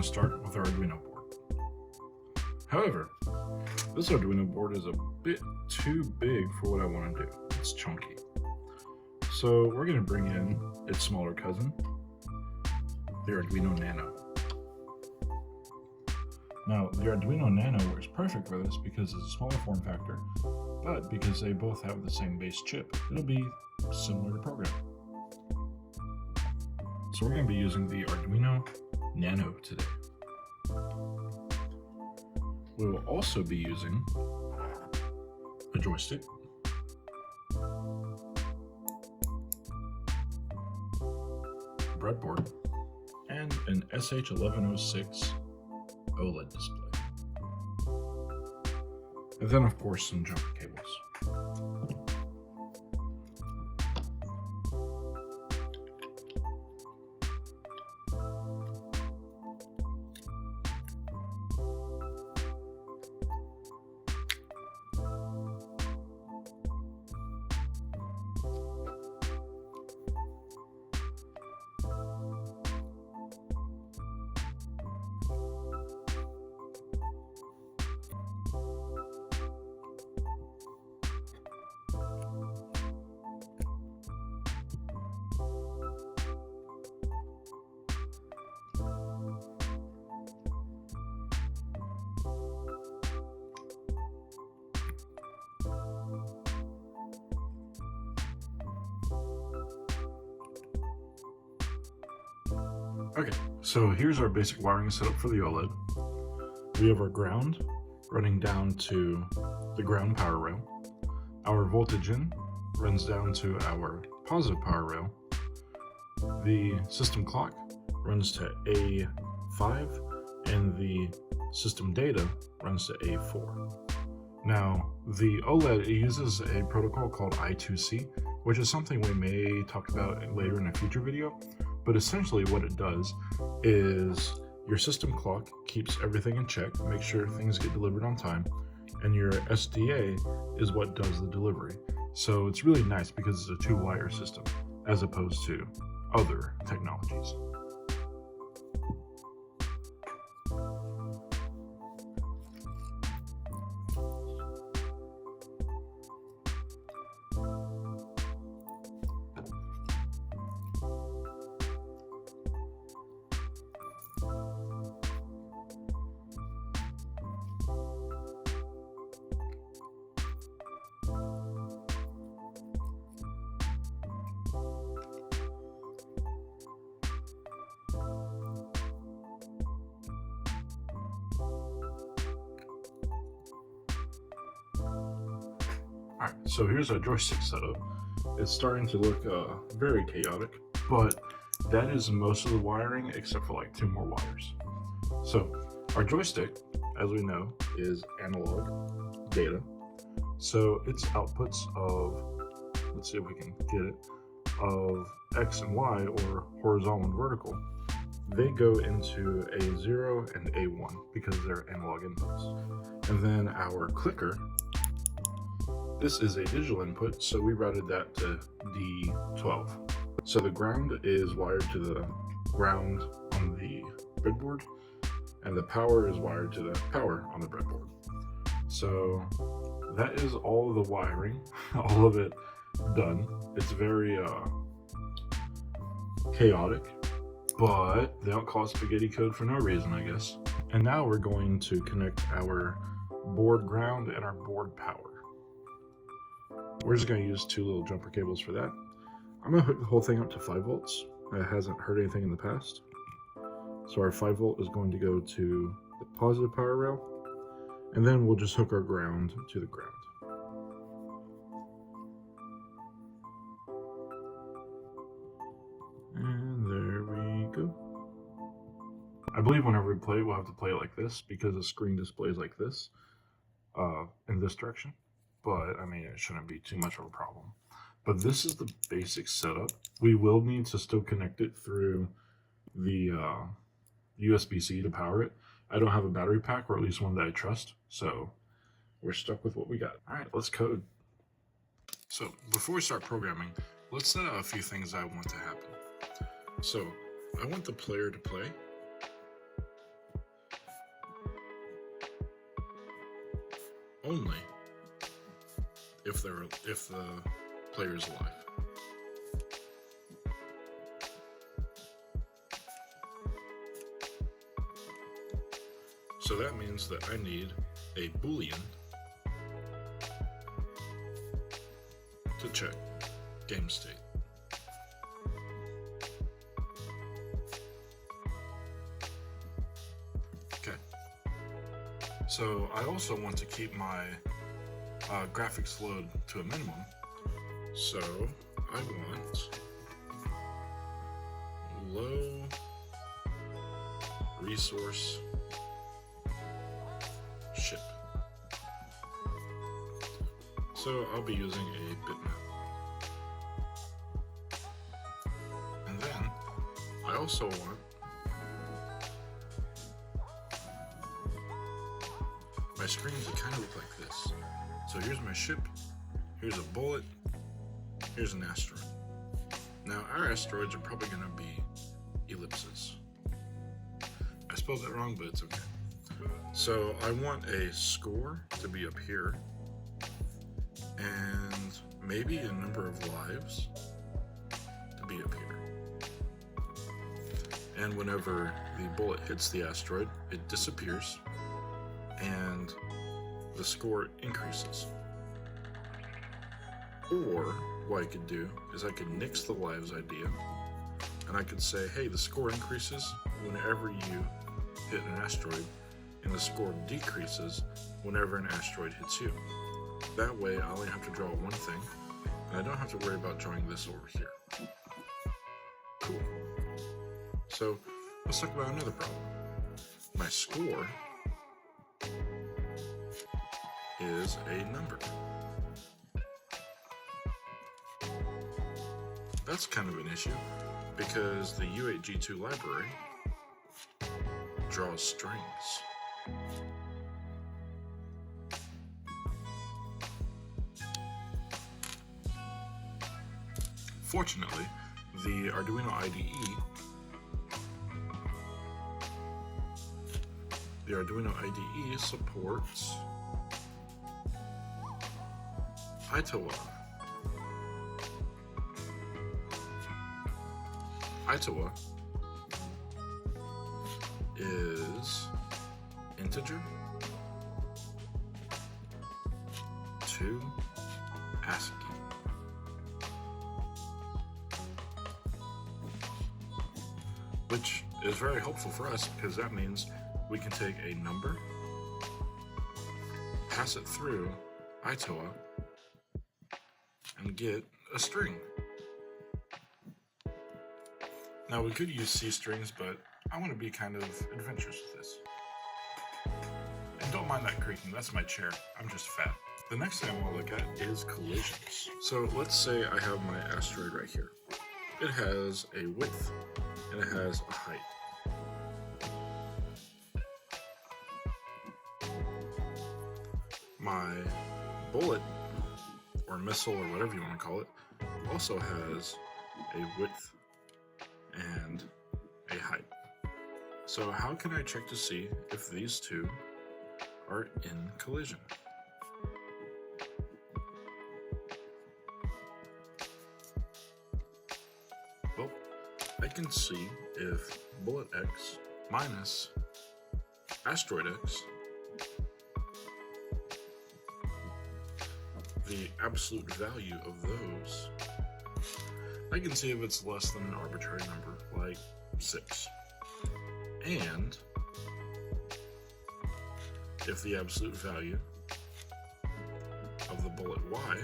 to start with our Arduino board. However, this Arduino board is a bit too big for what I want to do. It's chunky. So we're going to bring in its smaller cousin, the Arduino Nano. Now, the Arduino Nano works perfect for this because it's a smaller form factor, but because they both have the same base chip, it'll be similar to program. So we're going to be using the Arduino Nano today. We will also be using a joystick, breadboard, and an SH1106 OLED display. And then, of course, some jumper cables. Okay, so here's our basic wiring setup for the OLED. We have our ground running down to the ground power rail. Our voltage in runs down to our positive power rail. The system clock runs to A5 and the system data runs to A4. Now, the OLED uses a protocol called I2C, which is something we may talk about later in a future video. But essentially what it does is your system clock keeps everything in check, makes sure things get delivered on time, and your SDA is what does the delivery. So it's really nice because it's a two-wire system as opposed to other technologies. Alright, so here's our joystick setup. It's starting to look very chaotic, but that is most of the wiring except for like 2 more wires. So our joystick, as we know, is analog data. So its outputs of, let's see if we can get it, of X and Y, or horizontal and vertical, they go into A0 and A1 because they're analog inputs. And then our clicker, this is a digital input, so we routed that to D12. So the ground is wired to the ground on the breadboard, and the power is wired to the power on the breadboard. So that is all of the wiring, all of it done. It's very chaotic, but they don't call it spaghetti code for no reason, I guess. And now we're going to connect our board ground and our board power. We're just going to use 2 little jumper cables for that. I'm going to hook the whole thing up to 5 volts. It hasn't hurt anything in the past. So our 5 volt is going to go to the positive power rail, and then we'll just hook our ground to the ground. And there we go. I believe whenever we play, we'll have to play it like this because the screen displays like this in this direction. But I mean, it shouldn't be too much of a problem. But this is the basic setup. We will need to still connect it through the USB-C to power it. I don't have a battery pack, or at least one that I trust, so we're stuck with what we got. All right, let's code. So before we start programming, let's set out a few things I want to happen. So I want the player to play, only if the player is alive. So that means that I need a Boolean to check game state. Okay. So I also want to keep my graphics load to a minimum. So I want low resource ship. So I'll be using a bitmap. And then I also want my screen to kind of look like this. So here's my ship, here's a bullet, here's an asteroid. Now our asteroids are probably going to be ellipses. I spelled that wrong, but it's okay. So I want a score to be up here, and maybe a number of lives to be up here. And whenever the bullet hits the asteroid, it disappears, and the score increases. Or what I could do is I could nix the lives idea, and I could say, hey, the score increases whenever you hit an asteroid, and the score decreases whenever an asteroid hits you. That way I only have to draw one thing, and I don't have to worry about drawing this over here. Cool. So let's talk about another problem. My score is a number. That's kind of an issue, because the U8G2 library draws strings. Fortunately, the Arduino IDE supports itoa. Itoa is integer to ASCII. Which is very helpful for us, because that means we can take a number, pass it through itoa, and get a string. Now we could use C strings, but I want to be kind of adventurous with this. And don't mind that creaking, that's my chair. I'm just fat. The next thing I want to look at is collisions. So let's say I have my asteroid right here. It has a width and it has a height. My bullet, or missile, or whatever you want to call it, also has a width and a height. So how can I check to see if these two are in collision? Well, I can see if bullet X minus asteroid X, the absolute value of those, I can see if it's less than an arbitrary number, like 6. And if the absolute value of the bullet Y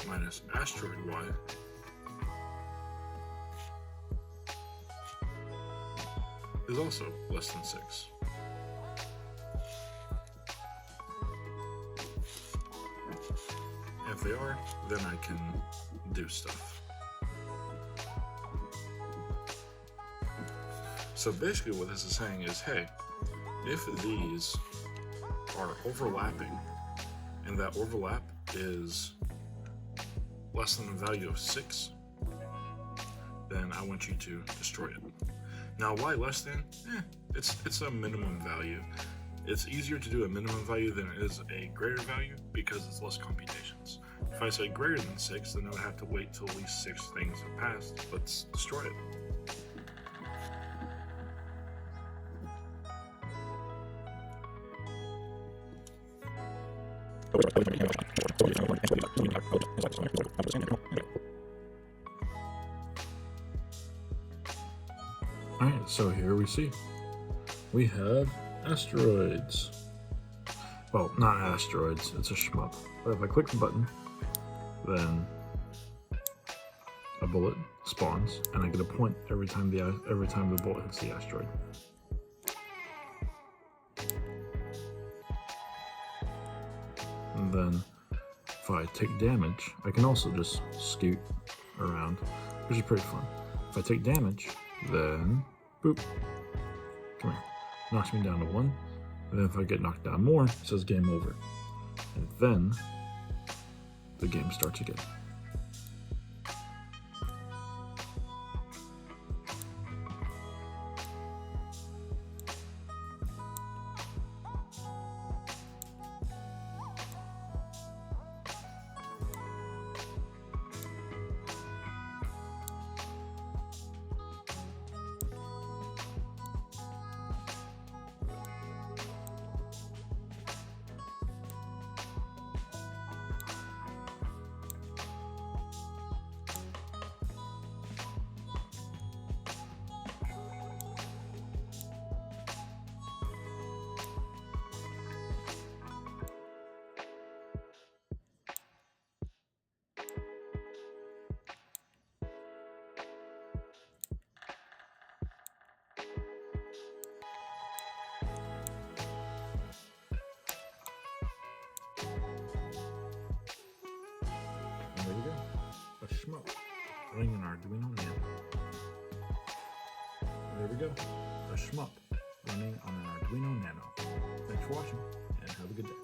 minus asteroid Y is also less than 6. If they are, then I can do stuff. So basically what this is saying is, hey, if these are overlapping and that overlap is less than the value of 6, then I want you to destroy it. Now, why less than? It's a minimum value. It's easier to do a minimum value than it is a greater value because it's less computations. If I say greater than 6, then I would have to wait till at least 6 things have passed. Let's destroy it. Alright, so here we see. We have asteroids. Well, not asteroids, it's a shmup. But if I click the button, then a bullet spawns, and I get a point every time the bullet hits the asteroid. And then if I take damage, I can also just scoot around, which is pretty fun. If I take damage, then boop, come here, knocks me down to 1. And then if I get knocked down more, it says game over. And then the game starts again. And there you go, a Shmup running an Arduino Nano. And there we go, a Shmup running on an Arduino Nano. Thanks for watching, and have a good day.